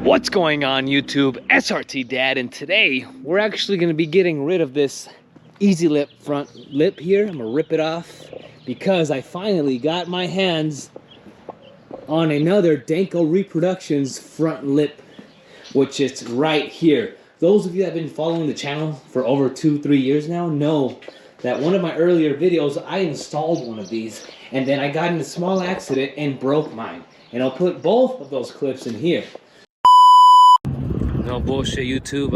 What's going on YouTube? SRT Dad, and today we're actually going to be getting rid of this easy lip front lip here. I'm going to rip it off because I finally got my hands on another Danko Reproductions front lip, which is right here. Those of you that have been following the channel for over 2-3 years now know that one of my earlier videos I installed one of these and then I got in a small accident and broke mine. And I'll put both of those clips in here. No bullshit, YouTube.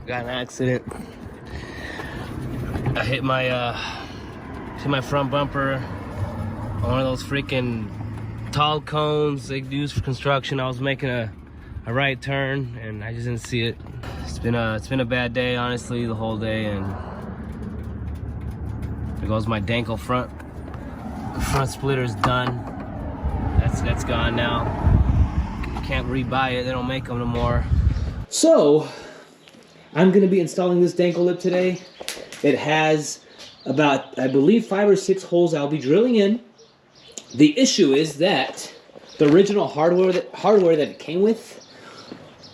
Got an accident. I hit my front bumper on one of those freaking tall cones they use for construction. I was making a right turn and I just didn't see it. It's been a bad day, honestly, the whole day. And there goes my Danko front splitter's done. That's gone now. Can't rebuy it. They don't make them no more. So, I'm going to be installing this Danko lip today. It has about, I believe, 5 or 6 holes I'll be drilling in. The issue is that the original hardware that it came with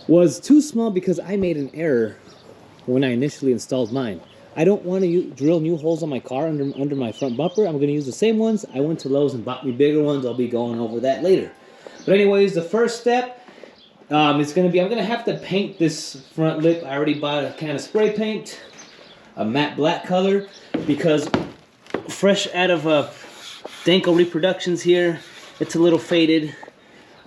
was too small because I made an error when I initially installed mine. I don't want to drill new holes on my car under my front bumper. I'm going to use the same ones. I went to Lowe's and bought me bigger ones. I'll be going over that later. But anyways, the first step, it's going to be, I'm going to have to paint this front lip. I already bought a can of spray paint, a matte black color, because fresh out of Danko Reproductions here, it's a little faded.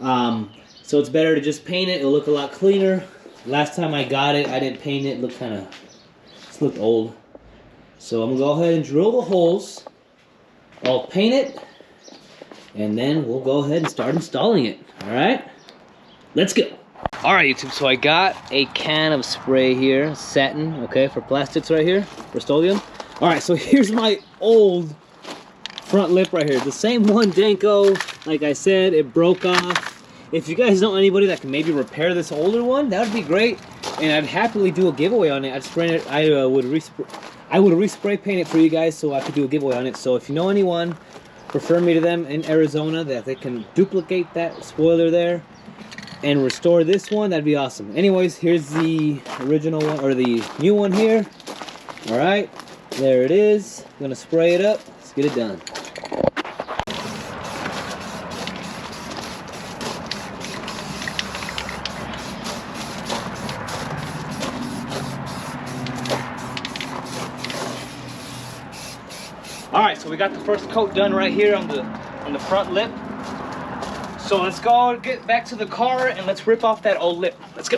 So it's better to just paint it. It'll look a lot cleaner. Last time I got it, I didn't paint it. It looked kind of, it looked old. So I'm going to go ahead and drill the holes. I'll paint it, and then we'll go ahead and start installing it. All right? Let's go. All right, YouTube, so I got a can of spray here, satin, okay, for plastics right here, Rust-Oleum. All right, so here's my old front lip right here. The same one, Danko, like I said, it broke off. If you guys know anybody that can maybe repair this older one, that would be great. And I'd happily do a giveaway on it. I would respray paint it for you guys so I could do a giveaway on it. So if you know anyone, refer me to them in Arizona that they can duplicate that spoiler there and restore this one, that'd be awesome. Anyways, here's the original one, or the new one here. All right, there it is. I'm gonna spray it up. Let's get it done. All right, so we got the first coat done right here on the front lip. So let's go get back to the car and let's rip off that old lip. Let's go.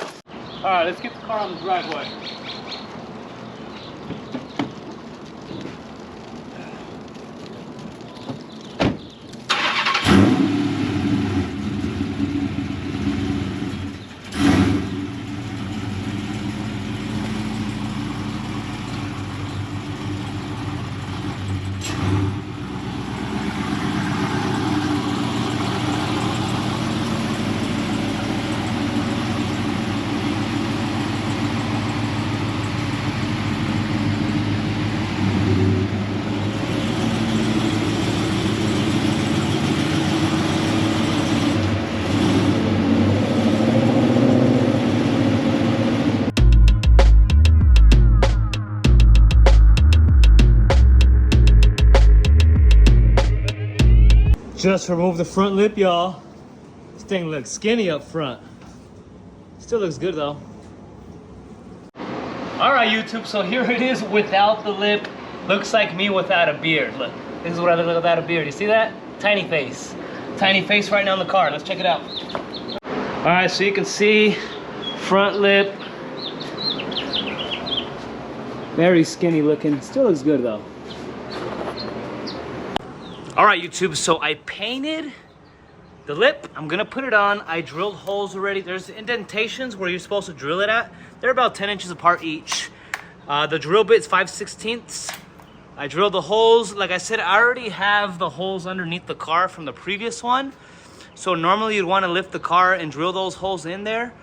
All right, let's get the car on the driveway. Just remove the front lip, y'all. This thing looks skinny up front. Still looks good though. All right, YouTube, so here it is without the lip. Looks like me without a beard. Look, this is what I look like without a beard. You see that? Tiny face. Tiny face right now in the car. Let's check it out. All right, so you can see front lip. Very skinny looking. Still looks good though. All right, YouTube, so I painted the lip. I'm gonna put it on. I drilled holes already. There's indentations where you're supposed to drill it at. They're about 10 inches apart each. The drill bit's 5/16. I drilled the holes. Like I said, I already have the holes underneath the car from the previous one. So normally you'd wanna lift the car and drill those holes in there,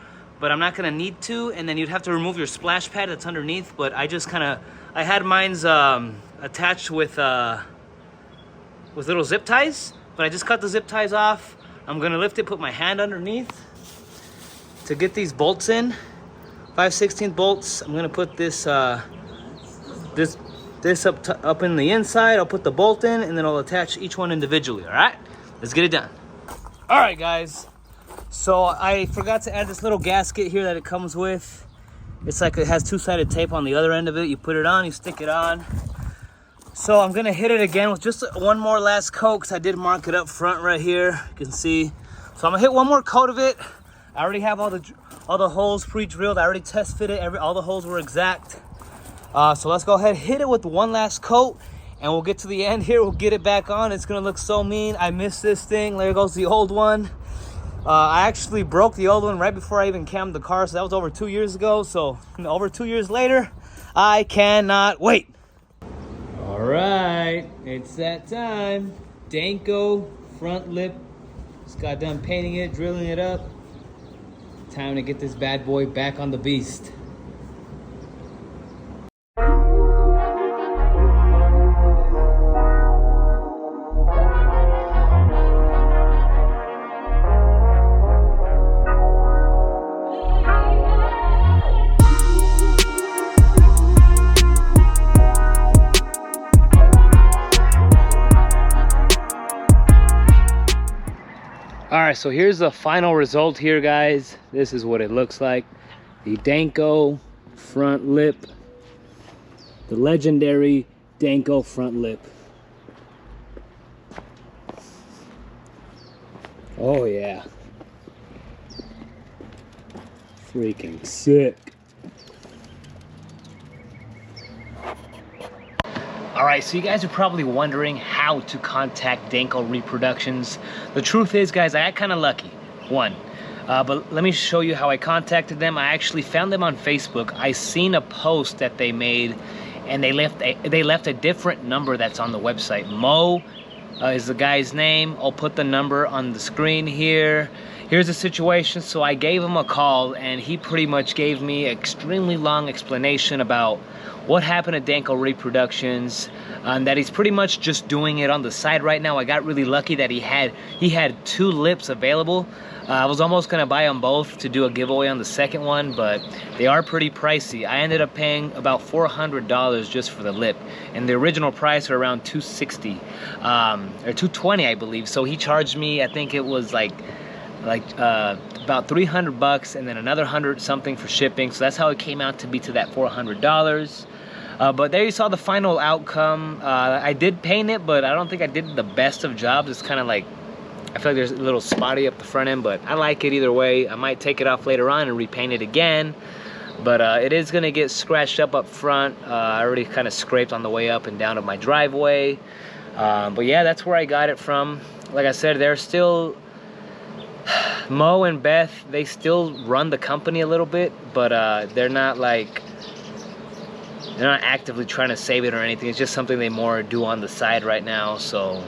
but I'm not gonna need to. And then you'd have to remove your splash pad that's underneath. But I just I had mine's attached with little zip ties, but I just cut the zip ties off. I'm gonna lift it, put my hand underneath to get these bolts in, 5/16 bolts. I'm gonna put this this up in the inside. I'll put the bolt in, and then I'll attach each one individually. All right, let's get it done. All right, guys. So I forgot to add this little gasket here that it comes with. It's like it has two-sided tape on the other end of it. You put it on, you stick it on. So I'm gonna hit it again with just one more last coat, because I did mark it up front right here. You can see. So I'm gonna hit one more coat of it. I already have all the holes pre-drilled. I already test fitted. All the holes were exact. So let's go ahead, hit it with one last coat, and we'll get to the end here. We'll get it back on. It's gonna look so mean. I missed this thing. There goes the old one. I actually broke the old one right before I even cammed the car, so that was over 2 years ago. So over 2 years later, I cannot wait. All right, it's that time. Danko front lip. Just got done painting it, drilling it up. Time to get this bad boy back on the beast. All right, so here's the final result here, guys. This is what it looks like. The Danko front lip. The legendary Danko front lip. Oh yeah. Freaking sick. All right, so you guys are probably wondering how to contact Danko Reproductions. The truth is, guys, I got kind of lucky. But let me show you how I contacted them. I actually found them on Facebook. I seen a post that they made, and they left a different number that's on the website. Mo is the guy's name. I'll put the number on the screen here. Here's the situation. So I gave him a call, and he pretty much gave me an extremely long explanation about what happened at Danko Reproductions, that he's pretty much just doing it on the side right now. I got really lucky that he had 2 lips available. I was almost gonna buy them both to do a giveaway on the second one, but they are pretty pricey. I ended up paying about $400 just for the lip, and the original price are around $260 or $220, I believe. So he charged me, I think it was like about $300 and then another 100 something for shipping. So that's how it came out to be to that $400. But there you saw the final outcome. I did paint it, but I don't think I did the best of jobs. It's kind of like, I feel like there's a little spotty up the front end, but I like it either way. I might take it off later on and repaint it again. But it is gonna get scratched up front. I already kind of scraped on the way up and down of my driveway. But yeah, that's where I got it from. Like I said, they're still, Mo and Beth, they still run the company a little bit, but they're not actively trying to save it or anything. It's just something they more do on the side right now. So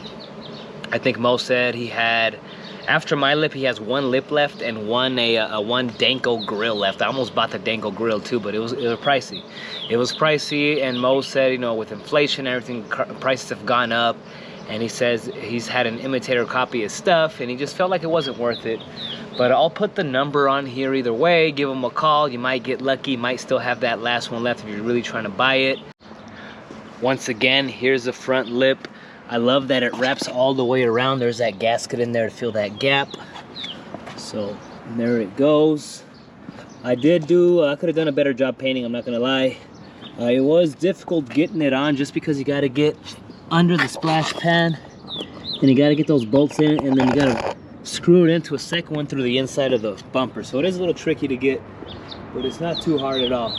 I think Mo said he had, after my lip, he has 1 lip left and one Danko grill left. I almost bought the Danko grill too, but it was pricey. It was pricey, and Mo said, you know, with inflation and everything, prices have gone up. And he says he's had an imitator copy of stuff, and he just felt like it wasn't worth it. But I'll put the number on here either way. Give him a call. You might get lucky. You might still have that last one left if you're really trying to buy it. Once again, here's the front lip. I love that it wraps all the way around. There's that gasket in there to fill that gap. So there it goes. I could have done a better job painting, I'm not gonna lie. It was difficult getting it on just because you gotta get under the splash pan, and you got to get those bolts in, and then you got to screw it into a second one through the inside of the bumper. So it is a little tricky to get, but it's not too hard at all.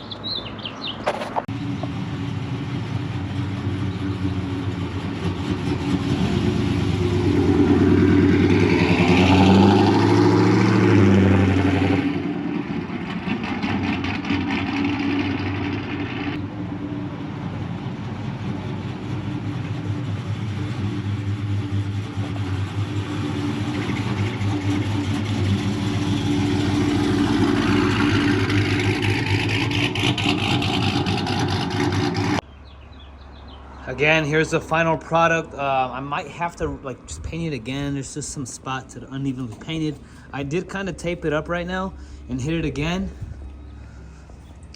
Again, here's the final product. I might have to like just paint it again. There's just some spots that are unevenly painted. I did kind of tape it up right now and hit it again.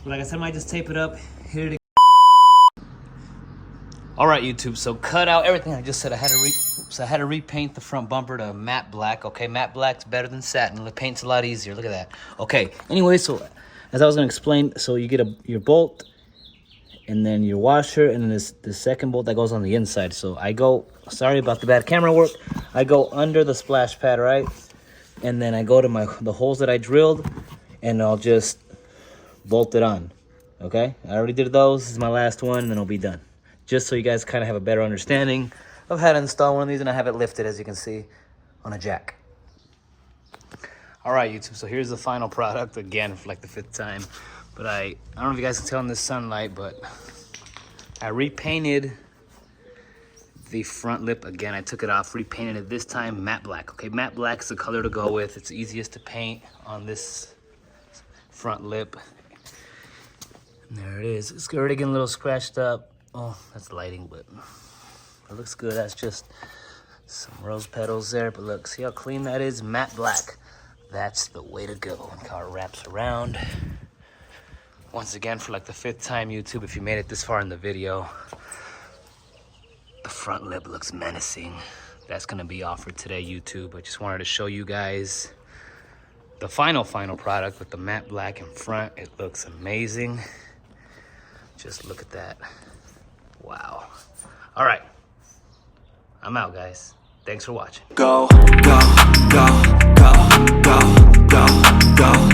Like I said, I might just tape it up, hit it again. All right, YouTube, so cut out everything I just said. I had to repaint the front bumper to matte black. Okay, matte black's better than satin. The paint's a lot easier. Look at that. Okay, anyway, so as I was gonna explain, so you get your bolt, and then your washer, and then the second bolt that goes on the inside. So I go, sorry about the bad camera work, I go under the splash pad, right? And then I go to the holes that I drilled, and I'll just bolt it on, okay? I already did those, this is my last one, and then I'll be done. Just so you guys kind of have a better understanding of how to install one of these, and I have it lifted, as you can see, on a jack. All right, YouTube, so here's the final product, again, for like the 5th time. But I don't know if you guys can tell in this sunlight, but I repainted the front lip again. I took it off, repainted it this time matte black. Okay, matte black is the color to go with. It's easiest to paint on this front lip. And there it is. It's already getting a little scratched up. Oh, that's lighting, but it looks good. That's just some rose petals there. But look, see how clean that is? Matte black. That's the way to go. Look how it wraps around. Once again, for like the 5th time, YouTube, if you made it this far in the video, the front lip looks menacing. That's gonna be offered today, YouTube. I just wanted to show you guys the final product with the matte black in front. It looks amazing. Just look at that. Wow. All right, I'm out, guys. Thanks for watching. Go, go, go, go, go, go, go.